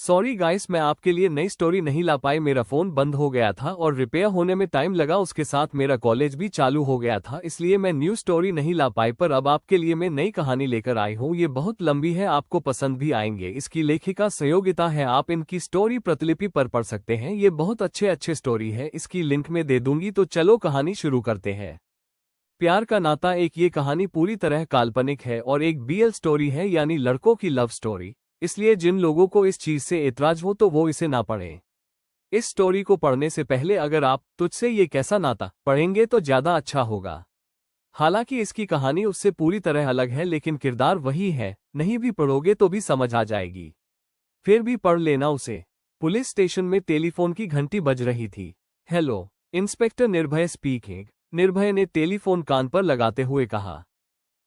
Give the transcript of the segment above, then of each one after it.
Sorry guys, मैं आपके लिए नई स्टोरी नहीं ला पाई। मेरा फ़ोन बंद हो गया था और रिपेयर होने में टाइम लगा, उसके साथ मेरा कॉलेज भी चालू हो गया था, इसलिए मैं न्यू स्टोरी नहीं ला पाई। पर अब आपके लिए मैं नई कहानी लेकर आई हूँ। ये बहुत लंबी है, आपको पसंद भी आएंगे। इसकी लेखिका सहयोगिता है, आप इनकी स्टोरी प्रतिलिपि पर पढ़ सकते हैं। ये बहुत अच्छे स्टोरी है, इसकी लिंक में दे दूंगी। तो चलो कहानी शुरू करते हैं। प्यार का नाता एक। ये कहानी पूरी तरह काल्पनिक है और एक बीएल स्टोरी है, यानी लड़कों की लव स्टोरी। इसलिए जिन लोगों को इस चीज से एतराज हो तो वो इसे ना पढ़ें। इस स्टोरी को पढ़ने से पहले अगर आप तुझसे ये कैसा नाता पढ़ेंगे तो ज्यादा अच्छा होगा। हालांकि इसकी कहानी उससे पूरी तरह अलग है, लेकिन किरदार वही है। नहीं भी पढ़ोगे तो भी समझ आ जाएगी, फिर भी पढ़ लेना उसे। पुलिस स्टेशन में टेलीफोन की घंटी बज रही थी। हेलो, इंस्पेक्टर निर्भय स्पीकिंग। निर्भय ने टेलीफोन कान पर लगाते हुए कहा।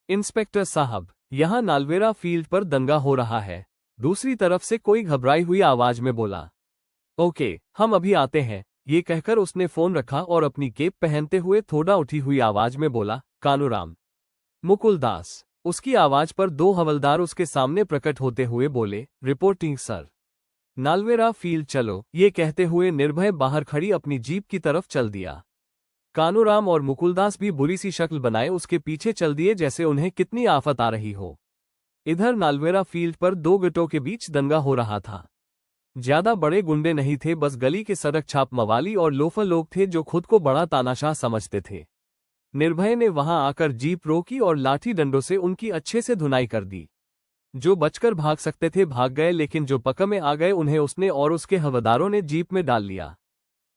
इंस्पेक्टर साहब, यहाँ नालवेरा फील्ड पर दंगा हो रहा है, दूसरी तरफ से कोई घबराई हुई आवाज में बोला। ओके, हम अभी आते हैं। ये कहकर उसने फोन रखा और अपनी केप पहनते हुए थोड़ा उठी हुई आवाज में बोला, कानूराम। मुकुल दास। उसकी आवाज पर दो हवलदार उसके सामने प्रकट होते हुए बोले, रिपोर्टिंग सर। नालवेरा फील्ड चलो। ये कहते हुए निर्भय बाहर खड़ी अपनी जीप की तरफ चल दिया। कानूराम और मुकुलदास भी बुरी सी शक्ल बनाए उसके पीछे चल दिए, जैसे उन्हें कितनी आफत आ रही हो। इधर नालवेरा फील्ड पर दो गुटों के बीच दंगा हो रहा था। ज्यादा बड़े गुंडे नहीं थे, बस गली के सड़क छाप मवाली और लोफर लोग थे जो खुद को बड़ा तानाशाह समझते थे। निर्भय ने वहां आकर जीप रोकी और लाठी डंडों से उनकी अच्छे से धुनाई कर दी। जो बचकर भाग सकते थे भाग गए, लेकिन जो पकड़ में आ गए उन्हें उसने और उसके हवलदारों ने जीप में डाल लिया।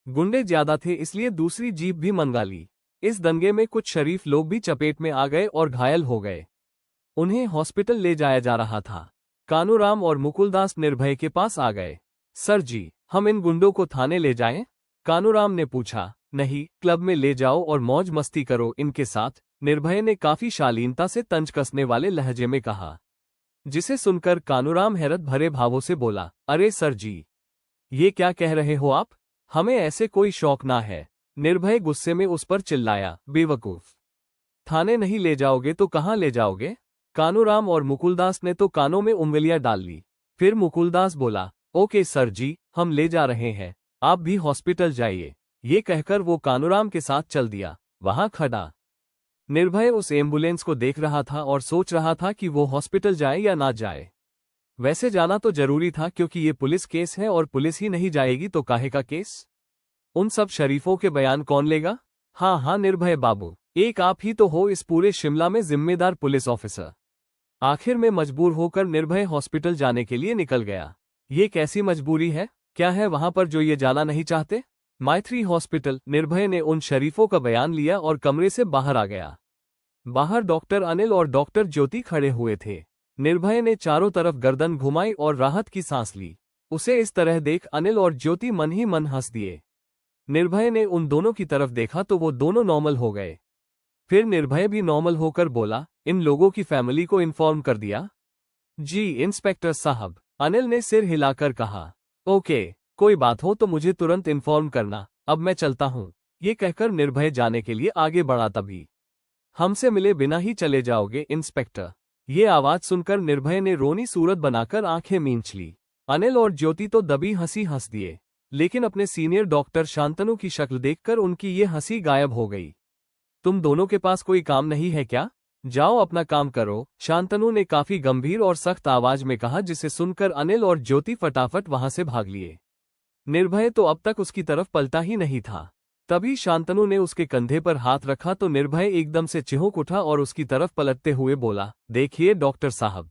गुंडे ज्यादा थे, इसलिए दूसरी जीप भी मंगा ली। इस दंगे में कुछ शरीफ लोग भी चपेट में आ गए और घायल हो गए। उन्हें हॉस्पिटल ले जाया जा रहा था। कानूराम और मुकुलदास निर्भय के पास आ गए। सर जी, हम इन गुंडों को थाने ले जाएं? कानूराम ने पूछा। नहीं, क्लब में ले जाओ और मौज मस्ती करो इनके साथ, निर्भय ने काफी शालीनता से तंज कसने वाले लहजे में कहा। जिसे सुनकर कानूराम हैरत भरे भावों से बोला, अरे सर जी, ये क्या कह रहे हो आप? हमें ऐसे कोई शौक ना है। निर्भय गुस्से में उस पर चिल्लाया, बेवकूफ। थाने नहीं ले जाओगे तो कहाँ ले जाओगे? कानूराम और मुकुलदास ने तो कानों में उंगलियां डाल ली। फिर मुकुलदास बोला, ओके सर जी, हम ले जा रहे हैं, आप भी हॉस्पिटल जाइए। ये कहकर वो कानूराम के साथ चल दिया। वहां खड़ा निर्भय उस एम्बुलेंस को देख रहा था और सोच रहा था कि वो हॉस्पिटल जाए या ना जाए। वैसे जाना तो जरूरी था, क्योंकि ये पुलिस केस है और पुलिस ही नहीं जाएगी तो काहे का केस? उन सब शरीफों के बयान कौन लेगा? हाँ निर्भय बाबू, एक आप ही तो हो इस पूरे शिमला में जिम्मेदार पुलिस ऑफिसर। आखिर में मजबूर होकर निर्भय हॉस्पिटल जाने के लिए निकल गया। ये कैसी मजबूरी है? क्या है वहां पर जो ये जाना नहीं चाहते? माइत्री हॉस्पिटल। निर्भय ने उन शरीफों का बयान लिया और कमरे से बाहर आ गया। बाहर डॉक्टर अनिल और डॉक्टर ज्योति खड़े हुए थे। निर्भय ने चारों तरफ गर्दन घुमाई और राहत की सांस ली। उसे इस तरह देख अनिल और ज्योति मन ही मन हंस दिए। निर्भय ने उन दोनों की तरफ देखा तो वो दोनों नॉर्मल हो गए। फिर निर्भय भी नॉर्मल होकर बोला, इन लोगों की फैमिली को इन्फॉर्म कर दिया? जी इंस्पेक्टर साहब, अनिल ने सिर हिलाकर कहा। ओके, कोई बात हो तो मुझे तुरंत इन्फॉर्म करना, अब मैं चलता हूँ। ये कहकर निर्भय जाने के लिए आगे बढ़ा। तभी, हमसे मिले बिना ही चले जाओगे इंस्पेक्टर? ये आवाज सुनकर निर्भय ने रोनी सूरत बनाकर आंखें मींच ली। अनिल और ज्योति तो दबी हंसी हंस दिए, लेकिन अपने सीनियर डॉक्टर शांतनु की शक्ल देखकर उनकी ये हंसी गायब हो गई। तुम दोनों के पास कोई काम नहीं है क्या? जाओ अपना काम करो, शांतनु ने काफी गंभीर और सख्त आवाज में कहा, जिसे सुनकर अनिल और ज्योति फटाफट वहां से भाग लिए। निर्भय तो अब तक उसकी तरफ पलटा ही नहीं था। तभी शांतनु ने उसके कंधे पर हाथ रखा तो निर्भय एकदम से चिहुक उठा और उसकी तरफ पलटते हुए बोला, देखिए डॉक्टर साहब,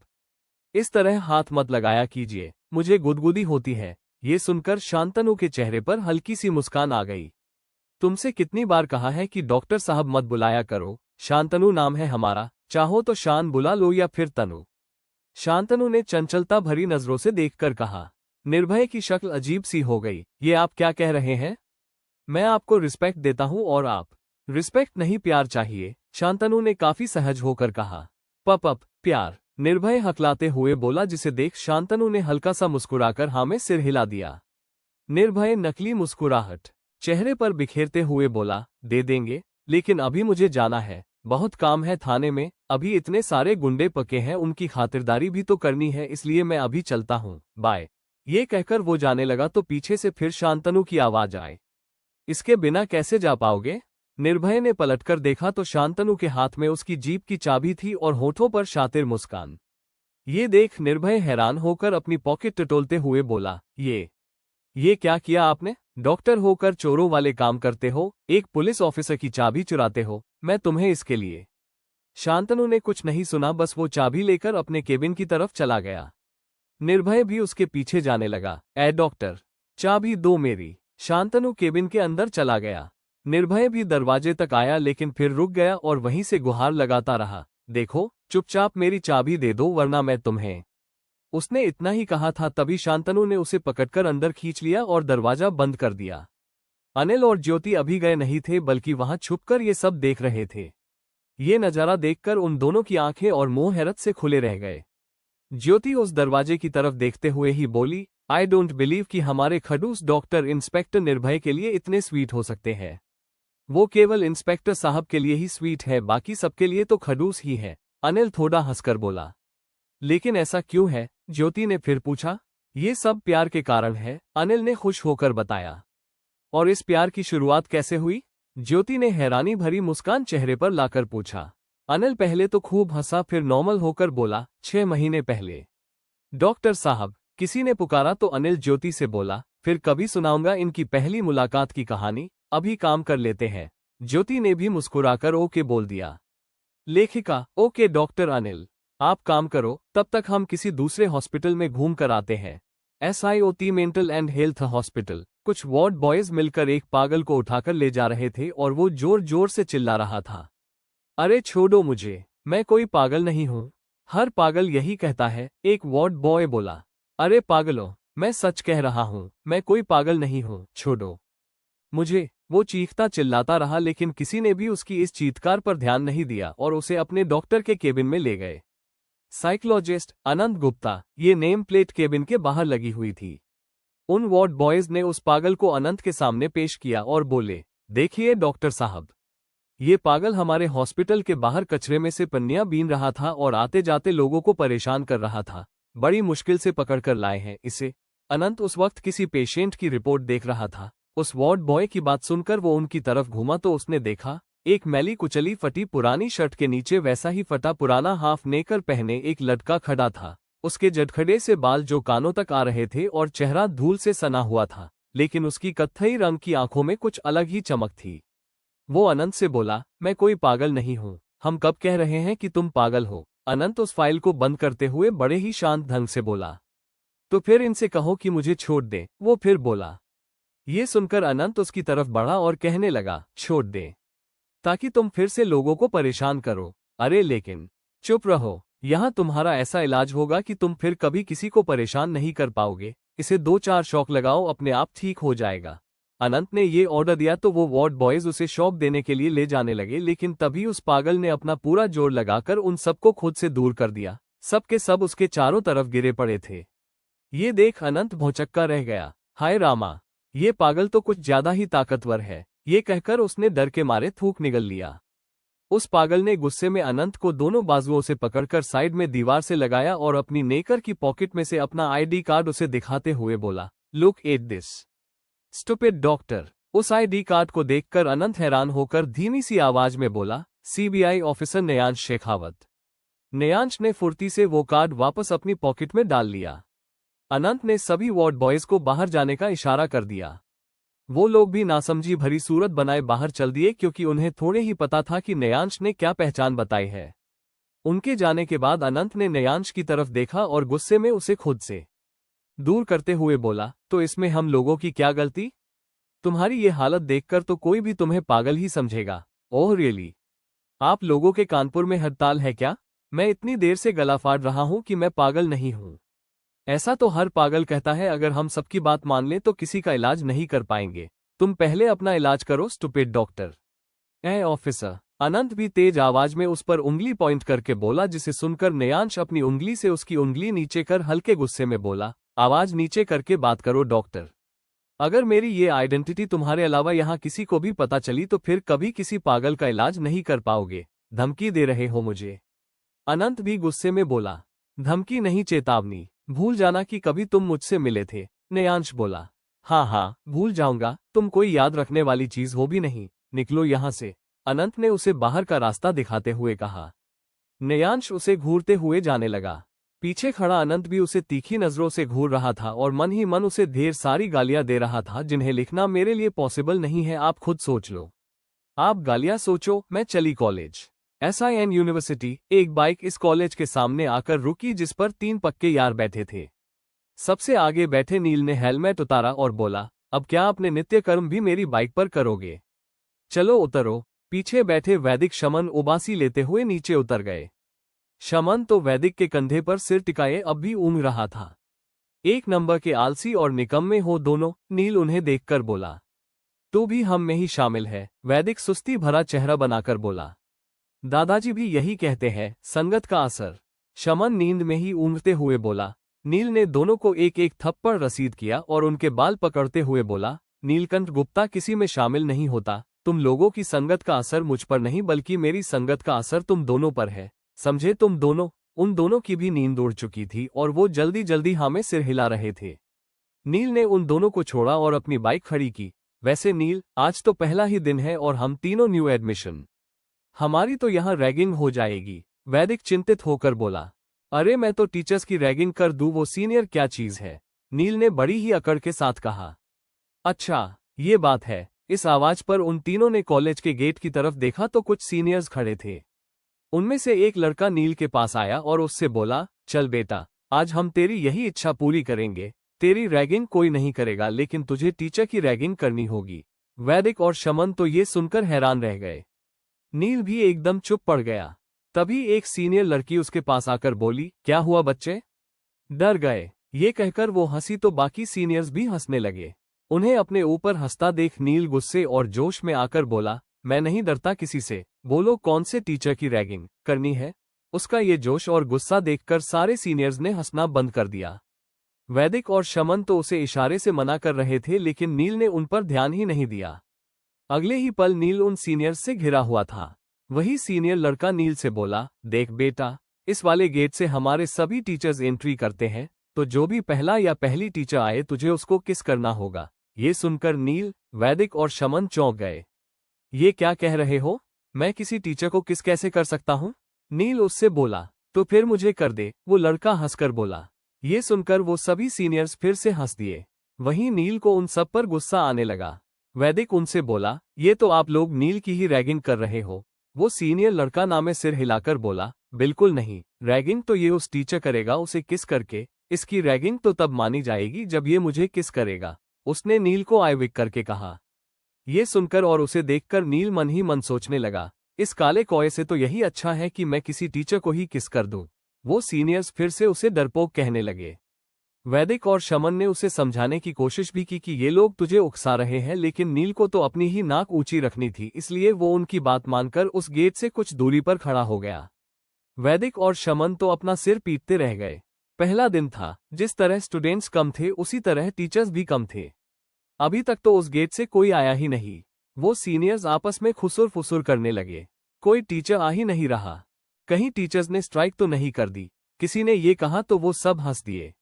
इस तरह हाथ मत लगाया कीजिए, मुझे गुदगुदी होती है। ये सुनकर शांतनु के चेहरे पर हल्की सी मुस्कान आ गई। तुमसे कितनी बार कहा है कि डॉक्टर साहब मत बुलाया करो, शांतनु नाम है हमारा, चाहो तो शान बुला लो या फिर तनु। शांतनु ने चंचलता भरी नजरों से देखकर कहा। निर्भय की शक्ल अजीब सी हो गई। ये आप क्या कह रहे हैं? मैं आपको रिस्पेक्ट देता हूं और आप? रिस्पेक्ट नहीं, प्यार चाहिए, शांतनु ने काफी सहज होकर कहा। पप प्यार, निर्भय हकलाते हुए बोला, जिसे देख शांतनु ने हल्का सा मुस्कुराकर हाँ में सिर हिला दिया। निर्भय नकली मुस्कुराहट चेहरे पर बिखेरते हुए बोला, दे देंगे, लेकिन अभी मुझे जाना है, बहुत काम है थाने में, अभी इतने सारे गुंडे पके हैं, उनकी खातिरदारी भी तो करनी है, इसलिए मैं अभी चलता हूँ, बाय। ये कहकर वो जाने लगा तो पीछे से फिर शांतनु की आवाज आए, इसके बिना कैसे जा पाओगे? निर्भय ने पलटकर देखा तो शांतनु के हाथ में उसकी जीप की चाबी थी और होठों पर शातिर मुस्कान। ये देख निर्भय हैरान होकर अपनी पॉकेट टटोलते हुए बोला, ये क्या किया आपने? डॉक्टर होकर चोरों वाले काम करते हो, एक पुलिस ऑफिसर की चाबी चुराते हो, मैं तुम्हें इसके लिए। शांतनु ने कुछ नहीं सुना, बस वो चाबी लेकर अपने केबिन की तरफ चला गया। निर्भय भी उसके पीछे जाने लगा। ए डॉक्टर, चाबी दो मेरी। शांतनु केबिन के अंदर चला गया। निर्भय भी दरवाजे तक आया लेकिन फिर रुक गया और वहीं से गुहार लगाता रहा, देखो चुपचाप मेरी चाबी दे दो वरना मैं तुम्हें। उसने इतना ही कहा था तभी शांतनु ने उसे पकड़कर अंदर खींच लिया और दरवाजा बंद कर दिया। अनिल और ज्योति अभी गए नहीं थे बल्कि वहां छुपकर ये सब देख रहे थे। ये नजारा देखकर उन दोनों की आंखें और मुंह हैरत से खुले रह गए। ज्योति उस दरवाजे की तरफ देखते हुए ही बोली, आई डोंट बिलीव कि हमारे खड़ूस डॉक्टर इंस्पेक्टर निर्भय के लिए इतने स्वीट हो सकते हैं। वो केवल इंस्पेक्टर साहब के लिए ही स्वीट है, बाकी सबके लिए तो खड़ूस ही है। अनिल थोड़ा हंसकर बोला। लेकिन ऐसा क्यों है? ज्योति ने फिर पूछा। ये सब प्यार के कारण है, अनिल ने खुश होकर बताया। और इस प्यार की शुरुआत कैसे हुई? ज्योति ने हैरानी भरी मुस्कान चेहरे पर लाकर पूछा। अनिल पहले तो खूब हंसा फिर नॉर्मल होकर बोला, 6 महीने पहले। डॉक्टर साहब, किसी ने पुकारा तो अनिल ज्योति से बोला, फिर कभी सुनाऊंगा इनकी पहली मुलाकात की कहानी, अभी काम कर लेते हैं। ज्योति ने भी मुस्कुराकर ओके बोल दिया। लेखिका, ओके डॉक्टर अनिल, आप काम करो, तब तक हम किसी दूसरे हॉस्पिटल में घूम कर आते हैं। SIOT mental and health hospital. कुछ वार्ड बॉयज मिलकर एक पागल को उठाकर ले जा रहे थे और वो जोर जोर से चिल्ला रहा था, अरे छोड़ो मुझे, मैं कोई पागल नहीं हूं। हर पागल यही कहता है, एक वार्ड बॉय बोला। अरे पागलों, मैं सच कह रहा हूं, मैं कोई पागल नहीं हूं, छोड़ो मुझे। वो चीखता चिल्लाता रहा लेकिन किसी ने भी उसकी इस चीत्कार पर ध्यान नहीं दिया और उसे अपने डॉक्टर के केबिन में ले गए। साइकोलॉजिस्ट अनंत गुप्ता, ये नेम प्लेट केबिन के बाहर लगी हुई थी। उन वार्ड बॉयज ने उस पागल को अनंत के सामने पेश किया और बोले, देखिए डॉक्टर साहब, ये पागल हमारे हॉस्पिटल के बाहर कचरे में से पन्नियां बीन रहा था और आते जाते लोगों को परेशान कर रहा था। बड़ी मुश्किल से पकड़कर लाए हैं इसे। अनंत उस वक्त किसी पेशेंट की रिपोर्ट देख रहा था। उस वार्ड बॉय की बात सुनकर वो उनकी तरफ घूमा तो उसने देखा, एक मैली कुचली फटी पुरानी शर्ट के नीचे वैसा ही फटा पुराना हाफ नेकर पहने एक लड़का खड़ा था। उसके जटखड़े से बाल जो कानों तक आ रहे थे और चेहरा धूल से सना हुआ था, लेकिन उसकी कत्थई रंग की आंखों में कुछ अलग ही चमक थी। वो अनंत से बोला, मैं कोई पागल नहीं हूं। हम कब कह रहे हैं कि तुम पागल हो? अनंत उस फाइल को बंद करते हुए बड़े ही शांत ढंग से बोला। तो फिर इनसे कहो कि मुझे छोड़ दे, वो फिर बोला। ये सुनकर अनंत उसकी तरफ बढ़ा और कहने लगा, छोड़ दे ताकि तुम फिर से लोगों को परेशान करो। अरे लेकिन चुप रहो, यहाँ तुम्हारा ऐसा इलाज होगा कि तुम फिर कभी किसी को परेशान नहीं कर पाओगे। इसे 2-4 शॉक लगाओ, अपने आप ठीक हो जाएगा। अनंत ने ये ऑर्डर दिया तो वो वार्ड बॉयज उसे शॉक देने के लिए ले जाने लगे, लेकिन तभी उस पागल ने अपना पूरा जोर लगाकर उन सबको खुद से दूर कर दिया। सब के सब उसके चारों तरफ गिरे पड़े थे। ये देख अनंत भौचक्का रह गया। हाय रामा, ये पागल तो कुछ ज्यादा ही ताकतवर है। ये कहकर उसने डर के मारे थूक निगल लिया। उस पागल ने गुस्से में अनंत को दोनों बाजुओं से पकड़कर साइड में दीवार से लगाया और अपनी नेकर की पॉकेट में से अपना ID कार्ड उसे दिखाते हुए बोला, look at this stupid doctor. उस ID कार्ड को देखकर अनंत हैरान होकर धीमी सी आवाज में बोला, CBI ऑफिसर नयांश शेखावत। नयांश ने फुर्ती से वो कार्ड वापस अपनी पॉकेट में डाल लिया। अनंत ने सभी वार्ड बॉयज को बाहर जाने का इशारा कर दिया। वो लोग भी नासमझी भरी सूरत बनाए बाहर चल दिए क्योंकि उन्हें थोड़े ही पता था कि नयांश ने क्या पहचान बताई है। उनके जाने के बाद अनंत ने नयांश की तरफ देखा और गुस्से में उसे खुद से दूर करते हुए बोला, तो इसमें हम लोगों की क्या गलती? तुम्हारी ये हालत देखकर तो कोई भी तुम्हें पागल ही समझेगा। Oh really? आप लोगों के कानपुर में हड़ताल है क्या? मैं इतनी देर से गला फाड़ रहा हूं कि मैं पागल नहीं हूं। ऐसा तो हर पागल कहता है, अगर हम सबकी बात मान लें तो किसी का इलाज नहीं कर पाएंगे। तुम पहले अपना इलाज करो स्टूपिड डॉक्टर। ए ऑफिसर। अनंत भी तेज आवाज में उस पर उंगली पॉइंट करके बोला, जिसे सुनकर नयांश अपनी उंगली से उसकी उंगली नीचे कर हल्के गुस्से में बोला, आवाज नीचे करके बात करो डॉक्टर। अगर मेरी ये आइडेंटिटी तुम्हारे अलावा यहाँ किसी को भी पता चली तो फिर कभी किसी पागल का इलाज नहीं कर पाओगे। धमकी दे रहे हो मुझे? अनंत भी गुस्से में बोला। धमकी नहीं, चेतावनी। भूल जाना कि कभी तुम मुझसे मिले थे। नेयांश बोला। हाँ हाँ, भूल जाऊंगा, तुम कोई याद रखने वाली चीज हो भी नहीं, निकलो यहाँ से। अनंत ने उसे बाहर का रास्ता दिखाते हुए कहा। नेयांश उसे घूरते हुए जाने लगा। पीछे खड़ा अनंत भी उसे तीखी नजरों से घूर रहा था और मन ही मन उसे ढेर सारी गालियां दे रहा था जिन्हें लिखना मेरे लिए पॉसिबल नहीं है, आप खुद सोच लो। आप गालियां सोचो, मैं चली कॉलेज। SIN university. एक बाइक इस कॉलेज के सामने आकर रुकी जिस पर 3 पक्के यार बैठे थे। सबसे आगे बैठे नील ने हेलमेट उतारा और बोला, अब क्या अपने नित्य कर्म भी मेरी बाइक पर करोगे? चलो उतरो। पीछे बैठे वैदिक शमन उबासी लेते हुए नीचे उतर गए। शमन तो वैदिक के कंधे पर सिर टिकाए अब भी ऊँग रहा था। एक नंबर के आलसी और निकम्मे हो दोनों, नील उन्हें देखकर बोला। तू भी हम में ही शामिल है, वैदिक सुस्ती भरा चेहरा बनाकर बोला। दादाजी भी यही कहते हैं, संगत का असर। शमन नींद में ही ऊँघते हुए बोला। नील ने दोनों को एक एक थप्पड़ रसीद किया और उनके बाल पकड़ते हुए बोला, नीलकंठ गुप्ता किसी में शामिल नहीं होता, तुम लोगों की संगत का असर मुझ पर नहीं बल्कि मेरी संगत का असर तुम दोनों पर है, समझे तुम दोनों। उन दोनों की भी नींद उड़ चुकी थी और वो जल्दी जल्दी हाँ में सिर हिला रहे थे। नील ने उन दोनों को छोड़ा और अपनी बाइक खड़ी की। वैसे नील, आज तो पहला ही दिन है और हम तीनों न्यू एडमिशन, हमारी तो यहाँ रैगिंग हो जाएगी, वैदिक चिंतित होकर बोला। अरे मैं तो टीचर्स की रैगिंग कर दूं, वो सीनियर क्या चीज है, नील ने बड़ी ही अकड़ के साथ कहा। अच्छा, ये बात है। इस आवाज पर उन तीनों ने कॉलेज के गेट की तरफ देखा तो कुछ सीनियर्स खड़े थे। उनमें से एक लड़का नील के पास आया और उससे बोला, चल बेटा, आज हम तेरी यही इच्छा पूरी करेंगे, तेरी रैगिंग कोई नहीं करेगा लेकिन तुझे टीचर की रैगिंग करनी होगी। वैदिक और शमन तो ये सुनकर हैरान रह गए। नील भी एकदम चुप पड़ गया। तभी एक सीनियर लड़की उसके पास आकर बोली, क्या हुआ बच्चे? डर गए? ये कहकर वो हंसी तो बाकी सीनियर्स भी हंसने लगे। उन्हें अपने ऊपर हंसता देख नील गुस्से और जोश में आकर बोला, मैं नहीं डरता किसी से, बोलो कौन से टीचर की रैगिंग करनी है? उसका ये जोश और गुस्सा देखकर सारे सीनियर्स ने हंसना बंद कर दिया। वैदिक और शमन तो उसे इशारे से मना कर रहे थे लेकिन नील ने उन पर ध्यान ही नहीं दिया। अगले ही पल नील उन सीनियर्स से घिरा हुआ था। वही सीनियर लड़का नील से बोला, देख बेटा, इस वाले गेट से हमारे सभी टीचर्स एंट्री करते हैं, तो जो भी पहला या पहली टीचर आए तुझे उसको किस करना होगा। ये सुनकर नील, वैदिक और शमन चौंक गए। ये क्या कह रहे हो? मैं किसी टीचर को किस कैसे कर सकता हूँ? नील उससे बोला। तो फिर मुझे कर दे, वो लड़का हंसकर बोला। ये सुनकर वो सभी सीनियर्स फिर से हंस दिए। वहीं नील को उन सब पर गुस्सा आने लगा। वैदिक उनसे बोला, ये तो आप लोग नील की ही रैगिंग कर रहे हो। वो सीनियर लड़का नामे सिर हिलाकर बोला, बिल्कुल नहीं, रैगिंग तो ये उस टीचर करेगा उसे किस करके, इसकी रैगिंग तो तब मानी जाएगी जब ये मुझे किस करेगा, उसने नील को आयविक करके कहा। ये सुनकर और उसे देखकर नील मन ही मन सोचने लगा, इस काले कौए से तो यही अच्छा है कि मैं किसी टीचर को ही किस कर दूं। वो सीनियर्स फिर से उसे डरपोक कहने लगे। वैदिक और शमन ने उसे समझाने की कोशिश भी की कि ये लोग तुझे उकसा रहे हैं लेकिन नील को तो अपनी ही नाक ऊंची रखनी थी, इसलिए वो उनकी बात मानकर उस गेट से कुछ दूरी पर खड़ा हो गया। वैदिक और शमन तो अपना सिर पीटते रह गए। पहला दिन था, जिस तरह स्टूडेंट्स कम थे उसी तरह टीचर्स भी कम थे। अभी तक तो उस गेट से कोई आया ही नहीं। वो सीनियर्स आपस में खुसुर फुसुर करने लगे। कोई टीचर आ ही नहीं रहा। कहीं टीचर्स ने स्ट्राइक तो नहीं कर दी? किसी ने ये कहा तो वो सब हंस दिए।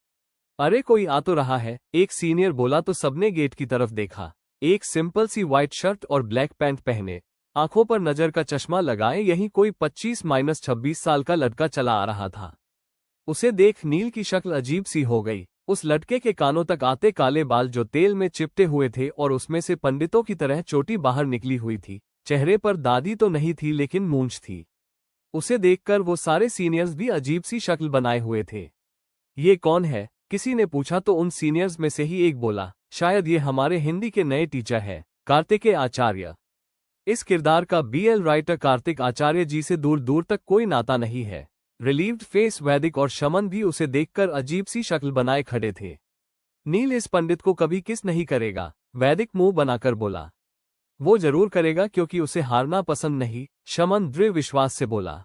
अरे कोई आ तो रहा है, एक सीनियर बोला तो सबने गेट की तरफ देखा। एक सिंपल सी व्हाइट शर्ट और ब्लैक पैंट पहने, आंखों पर नजर का चश्मा लगाए यहीं कोई 25-26 साल का लड़का चला आ रहा था। उसे देख नील की शक्ल अजीब सी हो गई। उस लड़के के कानों तक आते काले बाल जो तेल में चिपटे हुए थे और उसमें से पंडितों की तरह चोटी बाहर निकली हुई थी। चेहरे पर दाढ़ी तो नहीं थी लेकिन मूंछ थी। उसे देखकर वो सारे सीनियर्स भी अजीब सी शक्ल बनाए हुए थे। ये कौन है? किसी ने पूछा तो उन सीनियर्स में से ही एक बोला, शायद ये हमारे हिंदी के नए टीचर हैं, कार्तिकेय आचार्य। इस किरदार का BL राइटर कार्तिक आचार्य जी से दूर दूर तक कोई नाता नहीं है। रिलीव्ड फेस वैदिक और शमन भी उसे देखकर अजीब सी शक्ल बनाए खड़े थे। नील इस पंडित को कभी किस नहीं करेगा, वैदिक मुंह बनाकर बोला। वो जरूर करेगा क्योंकि उसे हारना पसंद नहीं, शमन दृढ़ विश्वास से बोला।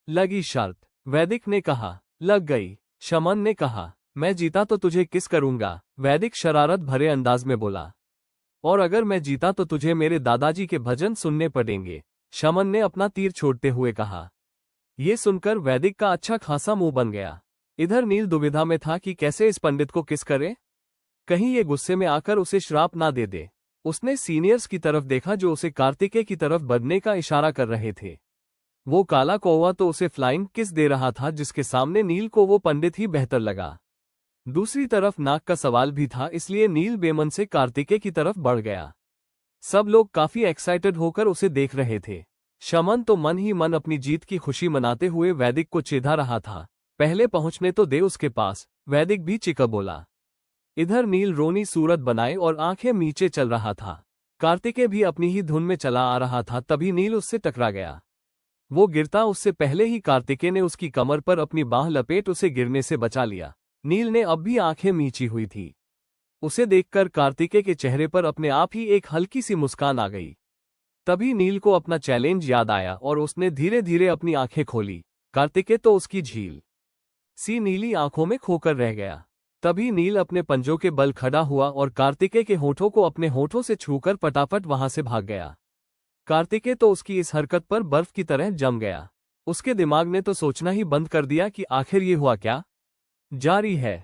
लगी शर्त? वैदिक ने कहा। लग गई, शमन ने कहा। मैं जीता तो तुझे किस करूंगा, वैदिक शरारत भरे अंदाज में बोला। और अगर मैं जीता तो तुझे मेरे दादाजी के भजन सुनने पड़ेंगे, शमन ने अपना तीर छोड़ते हुए कहा। ये सुनकर वैदिक का अच्छा खासा मुंह बन गया। इधर नील दुविधा में था कि कैसे इस पंडित को किस करे, कहीं ये गुस्से में आकर उसे श्राप ना दे दे। उसने सीनियर्स की तरफ देखा जो उसे कार्तिकेय की तरफ बढ़ने का इशारा कर रहे थे। वो काला कौवा तो उसे फ्लाइंग किस दे रहा था, जिसके सामने नील को वो पंडित ही बेहतर लगा। दूसरी तरफ नाक का सवाल भी था, इसलिए नील बेमन से कार्तिकेय की तरफ बढ़ गया। सब लोग काफी एक्साइटेड होकर उसे देख रहे थे। शमन तो मन ही मन अपनी जीत की खुशी मनाते हुए वैदिक को चिढ़ा रहा था, पहले पहुंचने तो दे उसके पास। वैदिक भी चिका बोला। इधर नील रोनी सूरत बनाए और आंखें नीचे चल रहा था। कार्तिकेय भी अपनी ही धुन में चला आ रहा था, तभी नील उससे टकरा गया। वो गिरता उससे पहले ही कार्तिकेय ने उसकी कमर पर अपनी बांह लपेट उसे गिरने से बचा लिया। नील ने अब भी आंखें मींची हुई थी। उसे देखकर कार्तिकेय के चेहरे पर अपने आप ही एक हल्की सी मुस्कान आ गई। तभी नील को अपना चैलेंज याद आया और उसने धीरे धीरे अपनी आंखें खोली। कार्तिकेय तो उसकी झील सी नीली आंखों में खोकर रह गया। तभी नील अपने पंजों के बल खड़ा हुआ और कार्तिकेय के होठों को अपने होठों से छूकर फटाफट वहां से भाग गया। कार्तिकेय तो उसकी इस हरकत पर बर्फ की तरह जम गया। उसके दिमाग ने तो सोचना ही बंद कर दिया कि आखिर ये हुआ क्या। जारी है।